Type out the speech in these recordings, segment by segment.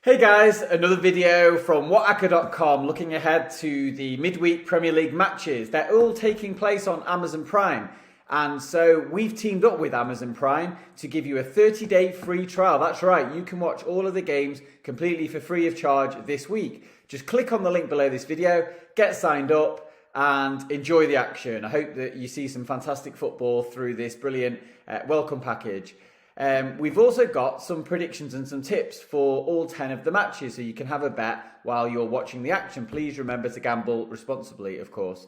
Hey guys, another video from WhatAcca.com looking ahead to the midweek Premier League matches. They're all taking place on Amazon Prime. And so we've teamed up with Amazon Prime to give you a 30-day free trial. That's right, you can watch all of the games completely for free of charge this week. Just click on the link below this video, get signed up and enjoy the action. I hope that you see some fantastic football through this brilliant welcome package. We've also got some predictions and some tips for all 10 of the matches, so you can have a bet while you're watching the action. Please remember to gamble responsibly, of course.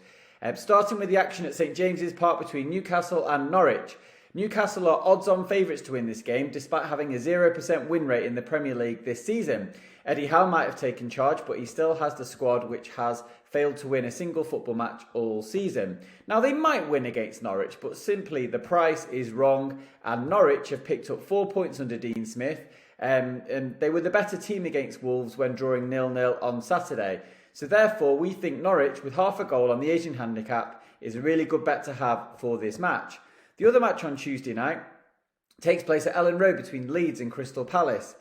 Starting with the action at St James's Park between Newcastle and Norwich. Newcastle are odds-on favourites to win this game, despite having a 0% win rate in the Premier League this season. Eddie Howe might have taken charge, but he still has the squad which has failed to win a single football match all season. Now, they might win against Norwich, but simply the price is wrong, and Norwich have picked up 4 points under Dean Smith, and they were the better team against Wolves when drawing 0-0 on Saturday. So therefore, we think Norwich, with half a goal on the Asian handicap, is a really good bet to have for this match. The other match on Tuesday night takes place at Ellen Road between Leeds and Crystal Palace.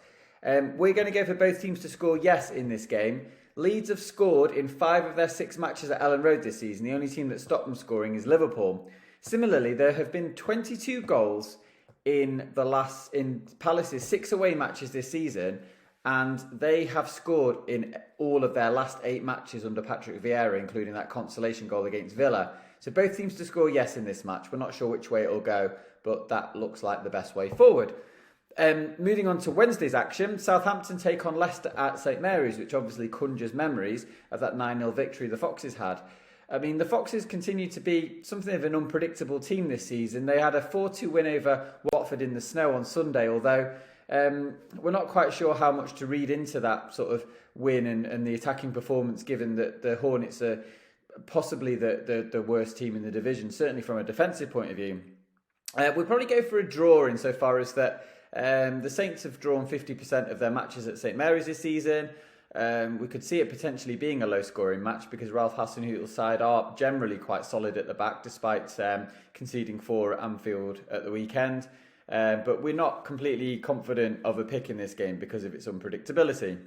We're going to go for both teams to score yes in this game. Leeds have scored in 5 of their 6 matches at Ellen Road this season. The only team that stopped them scoring is Liverpool. Similarly, there have been 22 goals in Palace's 6 away matches this season, and they have scored in all of their last 8 matches under Patrick Vieira, including that consolation goal against Villa. So both teams to score yes in this match. We're not sure which way it will go, but that looks like the best way forward. Moving on to Wednesday's action, Southampton take on Leicester at St Mary's, which obviously conjures memories of that 9-0 victory the Foxes had. I mean, the Foxes continue to be something of an unpredictable team this season. They had a 4-2 win over Watford in the snow on Sunday, although we're not quite sure how much to read into that sort of win and the attacking performance, given that the Hornets are possibly the worst team in the division, certainly from a defensive point of view. We'll probably go for a draw insofar as that the Saints have drawn 50% of their matches at St Mary's this season. We could see it potentially being a low-scoring match because Ralph Hasenhüttl's side are generally quite solid at the back, despite conceding 4 at Anfield at the weekend. But we're not completely confident of a pick in this game because of its unpredictability.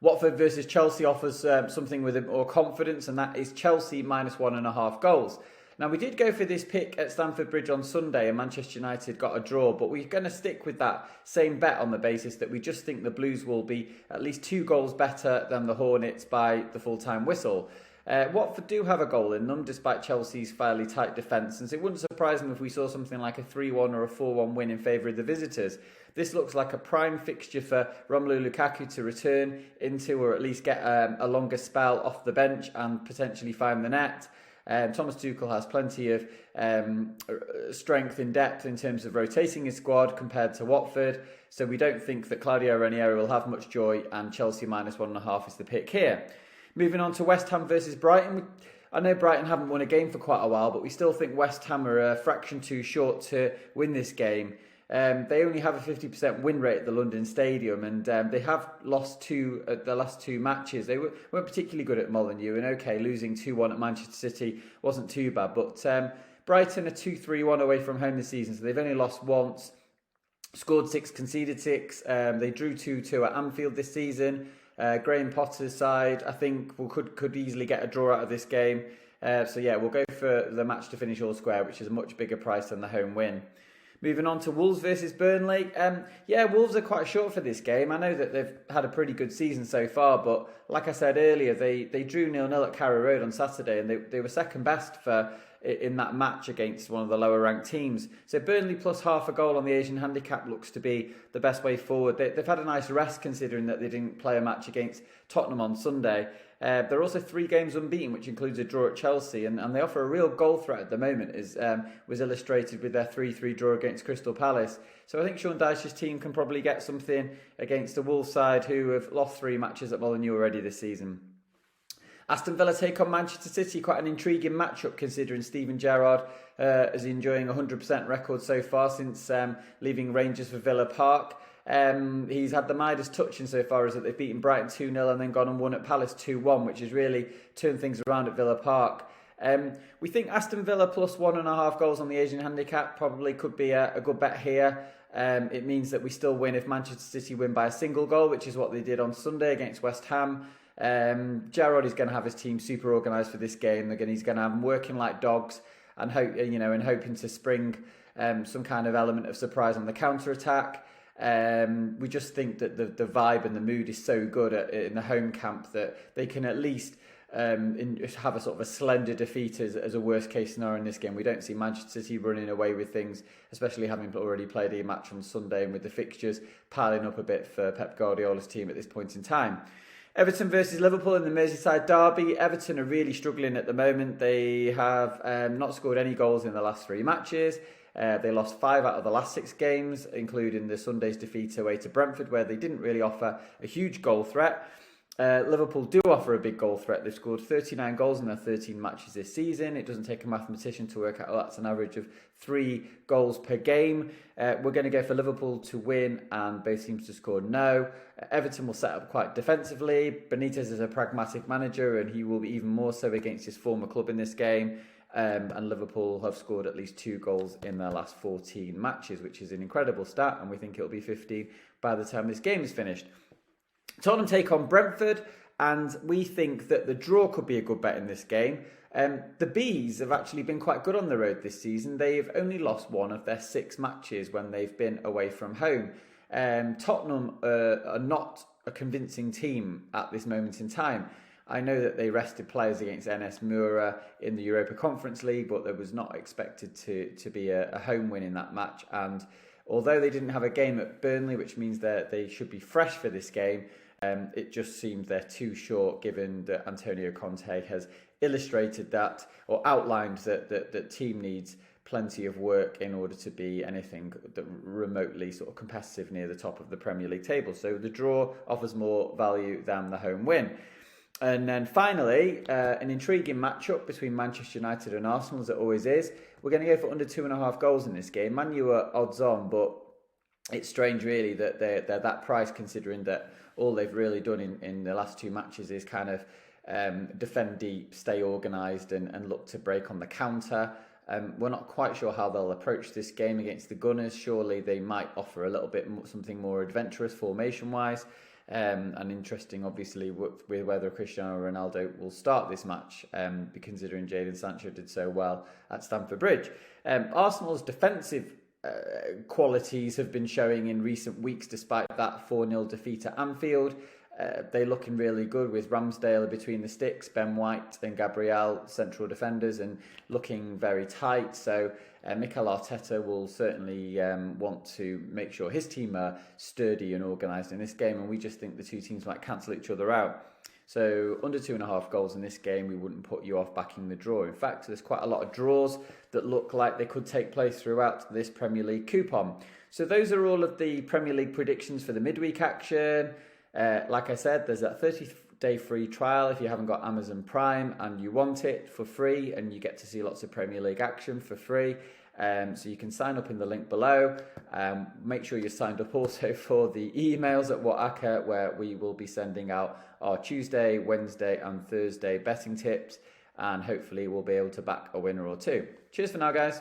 Watford versus Chelsea offers something with a bit more confidence, and that is Chelsea minus 1.5 goals. Now, we did go for this pick at Stamford Bridge on Sunday and Manchester United got a draw, but we're going to stick with that same bet on the basis that we just think the Blues will be at least 2 goals better than the Hornets by the full-time whistle. Watford do have a goal in them, despite Chelsea's fairly tight defence, and so it wouldn't surprise them if we saw something like a 3-1 or a 4-1 win in favour of the visitors. This looks like a prime fixture for Romelu Lukaku to return into, or at least get a longer spell off the bench and potentially find the net. Thomas Tuchel has plenty of strength in depth in terms of rotating his squad compared to Watford, so we don't think that Claudio Ranieri will have much joy, and Chelsea minus 1.5 is the pick here. Moving on to West Ham versus Brighton. I know Brighton haven't won a game for quite a while, but we still think West Ham are a fraction too short to win this game. They only have a 50% win rate at the London Stadium, and they have lost 2 at the last 2 matches. They weren't particularly good at Molineux, and okay, losing 2-1 at Manchester City wasn't too bad. But Brighton are 2-3-1 away from home this season, so they've only lost once, scored 6, conceded 6. They drew 2-2 at Anfield this season. Graham Potter's side, I think, could easily get a draw out of this game. So yeah, we'll go for the match to finish all square, which is a much bigger price than the home win. Moving on to Wolves versus Burnley. Wolves are quite short for this game. I know that they've had a pretty good season so far, but like I said earlier, they drew 0-0 at Carrow Road on Saturday, and they were second best in that match against one of the lower ranked teams. So Burnley plus half a goal on the Asian handicap looks to be the best way forward. They've had a nice rest considering that they didn't play a match against Tottenham on Sunday. They're also 3 games unbeaten, which includes a draw at Chelsea, and they offer a real goal threat at the moment, as was illustrated with their 3-3 draw against Crystal Palace. So I think Sean Dyche's team can probably get something against the Wolves side, who have lost 3 matches at Molineux already this season. Aston Villa take on Manchester City, quite an intriguing matchup considering Steven Gerrard is enjoying a 100% record so far since leaving Rangers for Villa Park. He's had the Midas touch insofar as that they've beaten Brighton 2-0 and then gone and won at Palace 2-1, which has really turned things around at Villa Park. We think Aston Villa plus 1.5 goals on the Asian handicap probably could be a good bet here. It means that we still win if Manchester City win by a single goal, which is what they did on Sunday against West Ham. Gerrard is going to have his team super organised for this game. He's going to have them working like dogs and hoping to spring some kind of element of surprise on the counter attack. We just think that the vibe and the mood is so good in the home camp that they can at least have a sort of a slender defeat as a worst case scenario in this game. We don't see Manchester City running away with things, especially having already played a match on Sunday and with the fixtures piling up a bit for Pep Guardiola's team at this point in time. Everton versus Liverpool in the Merseyside derby. Everton are really struggling at the moment. They have not scored any goals in the last 3 matches. They lost 5 out of the last 6 games, including the Sunday's defeat away to Brentford, where they didn't really offer a huge goal threat. Liverpool do offer a big goal threat. They've scored 39 goals in their 13 matches this season. It doesn't take a mathematician to work out that's an average of 3 goals per game. We're going to go for Liverpool to win, and both teams to score no. Everton will set up quite defensively. Benitez is a pragmatic manager, and he will be even more so against his former club in this game. And Liverpool have scored at least 2 goals in their last 14 matches, which is an incredible stat, and we think it'll be 15 by the time this game is finished. Tottenham take on Brentford, and we think that the draw could be a good bet in this game. The Bees have actually been quite good on the road this season. They've only lost 1 of their 6 matches when they've been away from home. Tottenham are not a convincing team at this moment in time. I know that they rested players against NS Mura in the Europa Conference League, but there was not expected to be a home win in that match. And although they didn't have a game at Burnley, which means that they should be fresh for this game, it just seems they're too short, given that Antonio Conte has illustrated that, or outlined that the team needs plenty of work in order to be anything that remotely sort of competitive near the top of the Premier League table. So the draw offers more value than the home win. And then finally, an intriguing matchup between Manchester United and Arsenal, as it always is. We're going to go for under 2.5 goals in this game. Man U are odds on, but it's strange really that they're that price, considering that all they've really done in the last 2 matches is kind of defend deep, stay organised and look to break on the counter. We're not quite sure how they'll approach this game against the Gunners. Surely they might offer a little bit something more adventurous formation-wise. And interesting, obviously, with whether Cristiano Ronaldo will start this match, considering Jadon Sancho did so well at Stamford Bridge. Arsenal's defensive qualities have been showing in recent weeks, despite that 4-0 defeat at Anfield. They're looking really good with Ramsdale between the sticks, Ben White and Gabriel central defenders, and looking very tight. So Mikel Arteta will certainly want to make sure his team are sturdy and organised in this game, and we just think the 2 teams might cancel each other out. So under 2.5 goals in this game, we wouldn't put you off backing the draw. In fact, there's quite a lot of draws that look like they could take place throughout this Premier League coupon. So those are all of the Premier League predictions for the midweek action. Like I said, there's a 30-day free trial if you haven't got Amazon Prime and you want it for free, and you get to see lots of Premier League action for free. So you can sign up in the link below. Make sure you're signed up also for the emails at WhatAcca, where we will be sending out our Tuesday, Wednesday and Thursday betting tips, and hopefully we'll be able to back a winner or 2. Cheers for now, guys.